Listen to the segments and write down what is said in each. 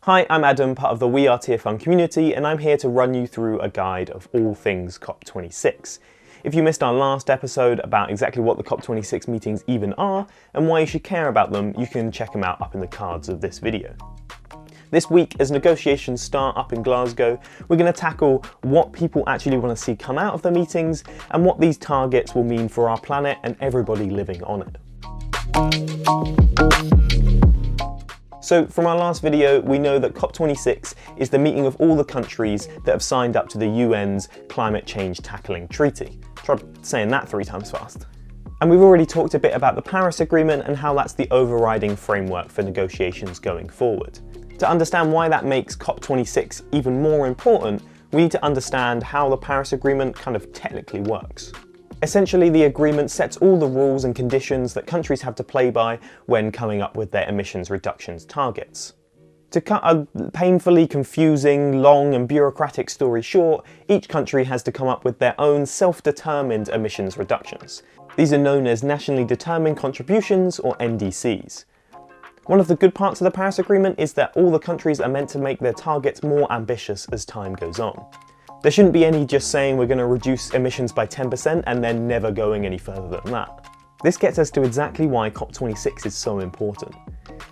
Hi, I'm Adam, part of the We Are Tearfund community, and I'm here to run you through a guide of all things COP26. If you missed our last episode about exactly what the COP26 meetings even are and why you should care about them, you can check them out up in the cards of this video. This week, as negotiations start up in Glasgow, we're going to tackle what people actually want to see come out of the meetings and what these targets will mean for our planet and everybody living on it. So from our last video, we know that COP26 is the meeting of all the countries that have signed up to the UN's Climate Change Tackling Treaty. Try saying that 3 times fast. And we've already talked a bit about the Paris Agreement and how that's the overriding framework for negotiations going forward. To understand why that makes COP26 even more important, we need to understand how the Paris Agreement kind of technically works. Essentially, the agreement sets all the rules and conditions that countries have to play by when coming up with their emissions reductions targets. To cut a painfully confusing, long and bureaucratic story short, each country has to come up with their own self-determined emissions reductions. These are known as nationally determined contributions, or NDCs. One of the good parts of the Paris Agreement is that all the countries are meant to make their targets more ambitious as time goes on. There shouldn't be any just saying we're going to reduce emissions by 10% and then never going any further than that. This gets us to exactly why COP26 is so important.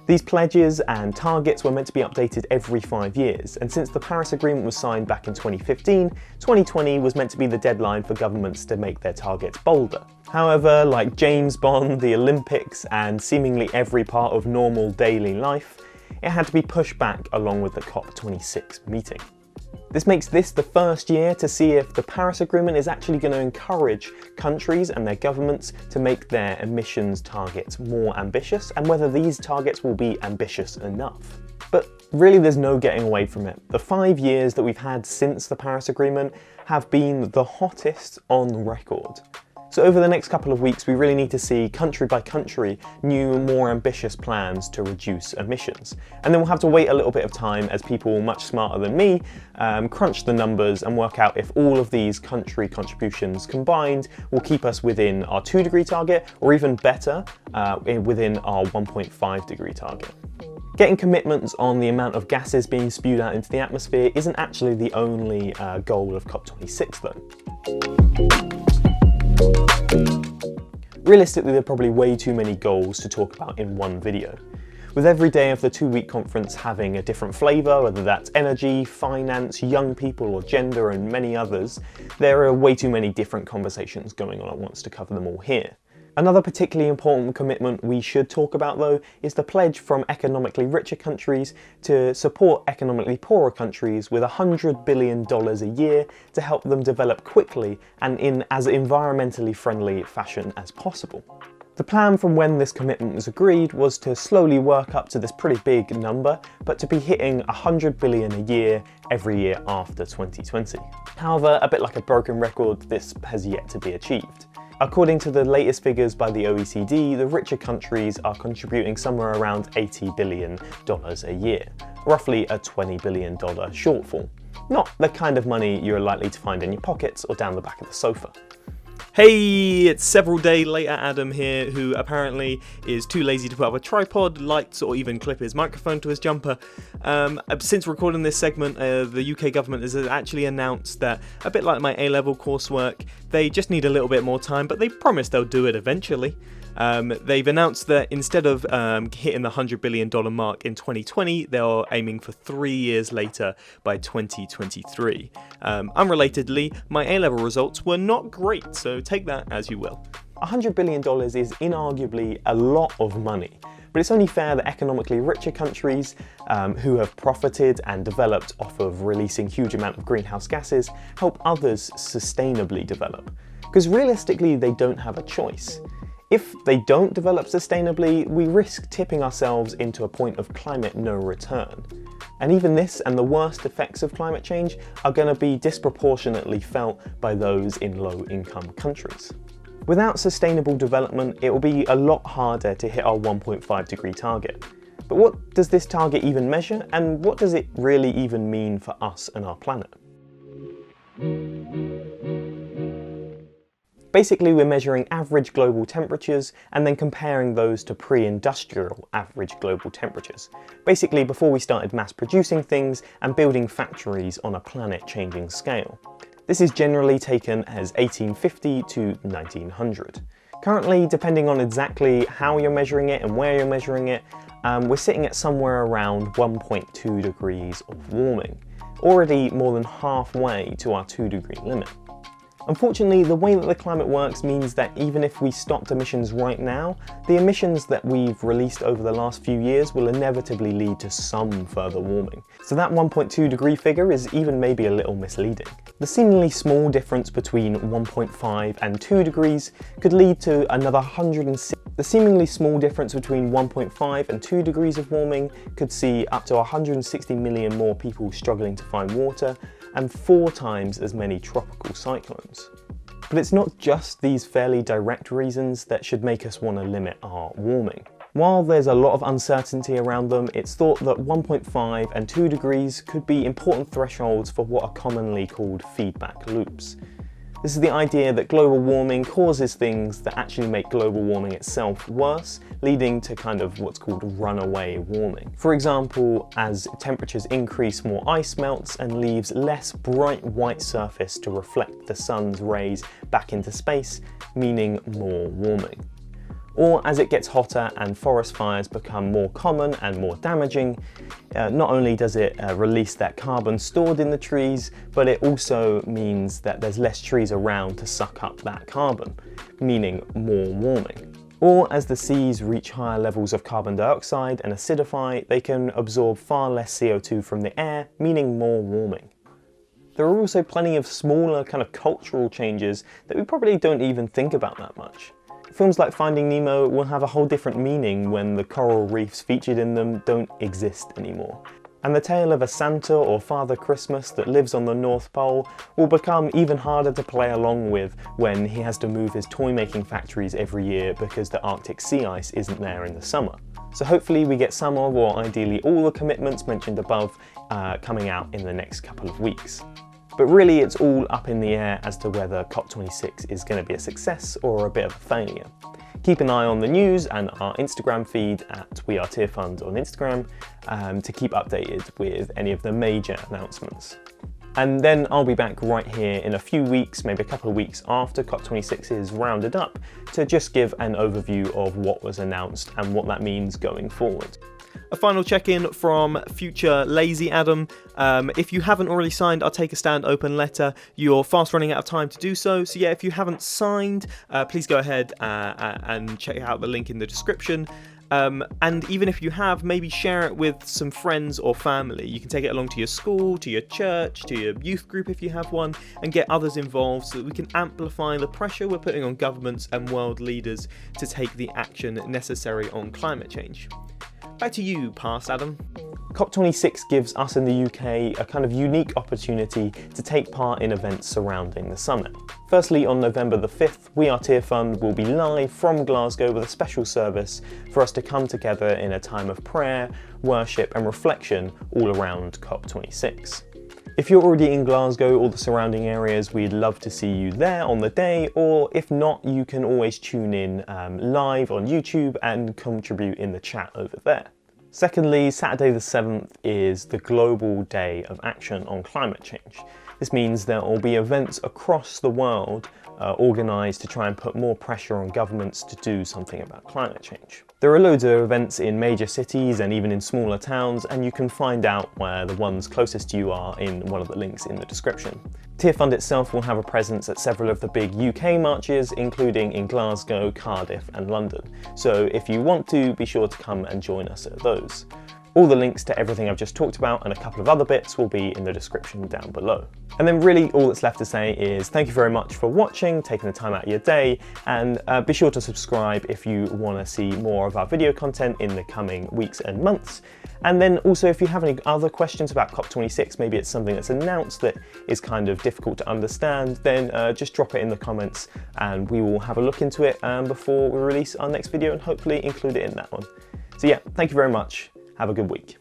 These pledges and targets were meant to be updated every 5 years, and since the Paris Agreement was signed back in 2015, 2020 was meant to be the deadline for governments to make their targets bolder. However, like James Bond, the Olympics, and seemingly every part of normal daily life, it had to be pushed back along with the COP26 meeting. This makes this the first year to see if the Paris Agreement is actually going to encourage countries and their governments to make their emissions targets more ambitious, and whether these targets will be ambitious enough. But really, there's no getting away from it. The 5 years that we've had since the Paris Agreement have been the hottest on record. So over the next couple of weeks, we really need to see country by country new, more ambitious plans to reduce emissions. And then we'll have to wait a little bit of time as people much smarter than me crunch the numbers and work out if all of these country contributions combined will keep us within our 2-degree target, or even better, within our 1.5-degree target. Getting commitments on the amount of gases being spewed out into the atmosphere isn't actually the only goal of COP26 though. Realistically, there are probably way too many goals to talk about in one video. With every day of the 2-week conference having a different flavour, whether that's energy, finance, young people or gender and many others, there are way too many different conversations going on at once to cover them all here. Another particularly important commitment we should talk about though is the pledge from economically richer countries to support economically poorer countries with $100 billion a year to help them develop quickly and in as environmentally friendly fashion as possible. The plan from when this commitment was agreed was to slowly work up to this pretty big number, but to be hitting $100 billion a year every year after 2020. However, a bit like a broken record, this has yet to be achieved. According to the latest figures by the OECD, the richer countries are contributing somewhere around $80 billion a year, roughly a $20 billion shortfall. Not the kind of money you're likely to find in your pockets or down the back of the sofa. Hey, it's several day later Adam here, who apparently is too lazy to put up a tripod, lights, or even clip his microphone to his jumper. Since recording this segment, the UK government has actually announced that, a bit like my A-level coursework, they just need a little bit more time, but they promise they'll do it eventually. They've announced that instead of hitting the $100 billion mark in 2020, they're aiming for 3 years later by 2023. Unrelatedly, my A-level results were not great, so take that as you will. $100 billion is inarguably a lot of money, but it's only fair that economically richer countries who have profited and developed off of releasing huge amount of greenhouse gases help others sustainably develop. Because realistically, they don't have a choice. If they don't develop sustainably, we risk tipping ourselves into a point of climate no return. And even this and the worst effects of climate change are going to be disproportionately felt by those in low-income countries. Without sustainable development, it will be a lot harder to hit our 1.5-degree target. But what does this target even measure, and what does it really even mean for us and our planet? Basically, we're measuring average global temperatures and then comparing those to pre-industrial average global temperatures. Basically, before we started mass producing things and building factories on a planet-changing scale. This is generally taken as 1850 to 1900. Currently, depending on exactly how you're measuring it and where you're measuring it, we're sitting at somewhere around 1.2 degrees of warming, already more than halfway to our 2-degree limit. Unfortunately, the way that the climate works means that even if we stopped emissions right now, the emissions that we've released over the last few years will inevitably lead to some further warming. So that 1.2 degree figure is even maybe a little misleading. The seemingly small difference between 1.5 and 2 degrees could lead to another 160. The seemingly small difference between 1.5 and 2 degrees of warming could see up to 160 million more people struggling to find water, and 4 times as many tropical cyclones. But it's not just these fairly direct reasons that should make us want to limit our warming. While there's a lot of uncertainty around them, it's thought that 1.5 and 2 degrees could be important thresholds for what are commonly called feedback loops. This is the idea that global warming causes things that actually make global warming itself worse, leading to kind of what's called runaway warming. For example, as temperatures increase, more ice melts and leaves less bright white surface to reflect the sun's rays back into space, meaning more warming. Or as it gets hotter and forest fires become more common and more damaging, not only does it release that carbon stored in the trees, but it also means that there's less trees around to suck up that carbon, meaning more warming. Or as the seas reach higher levels of carbon dioxide and acidify, they can absorb far less CO2 from the air, meaning more warming. There are also plenty of smaller kind of cultural changes that we probably don't even think about that much. Films like Finding Nemo will have a whole different meaning when the coral reefs featured in them don't exist anymore. And the tale of a Santa or Father Christmas that lives on the North Pole will become even harder to play along with when he has to move his toy-making factories every year because the Arctic sea ice isn't there in the summer. So hopefully we get some of, or ideally all, the commitments mentioned above coming out in the next couple of weeks. But really it's all up in the air as to whether COP26 is going to be a success or a bit of a failure. Keep an eye on the news and our Instagram feed at WeAreTearfund on Instagram to keep updated with any of the major announcements. And then I'll be back right here in a few weeks, maybe a couple of weeks after COP26 is rounded up, to just give an overview of what was announced and what that means going forward. A final check-in from future Lazy Adam. If you haven't already signed our Take a Stand open letter, you're fast running out of time to do so. So yeah, if you haven't signed, please go ahead and check out the link in the description. And even if you have, maybe share it with some friends or family. You can take it along to your school, to your church, to your youth group if you have one, and get others involved so that we can amplify the pressure we're putting on governments and world leaders to take the action necessary on climate change. Back to you, Past Adam. COP26 gives us in the UK a kind of unique opportunity to take part in events surrounding the summit. Firstly, on November the 5th, WeAreTearfund will be live from Glasgow with a special service for us to come together in a time of prayer, worship and reflection all around COP26. If you're already in Glasgow or the surrounding areas, we'd love to see you there on the day, or if not, you can always tune in live on YouTube and contribute in the chat over there. Secondly, Saturday the 7th is the Global Day of Action on Climate Change. This means there will be events across the world organised to try and put more pressure on governments to do something about climate change. There are loads of events in major cities and even in smaller towns, and you can find out where the ones closest to you are in one of the links in the description. Tearfund itself will have a presence at several of the big UK marches, including in Glasgow, Cardiff and London. So if you want to, be sure to come and join us at those. All the links to everything I've just talked about and a couple of other bits will be in the description down below. And then really all that's left to say is thank you very much for watching, taking the time out of your day, and be sure to subscribe if you want to see more of our video content in the coming weeks and months. And then also if you have any other questions about COP26, maybe it's something that's announced that is kind of difficult to understand, then just drop it in the comments and we will have a look into it before we release our next video and hopefully include it in that one. So yeah, thank you very much. Have a good week.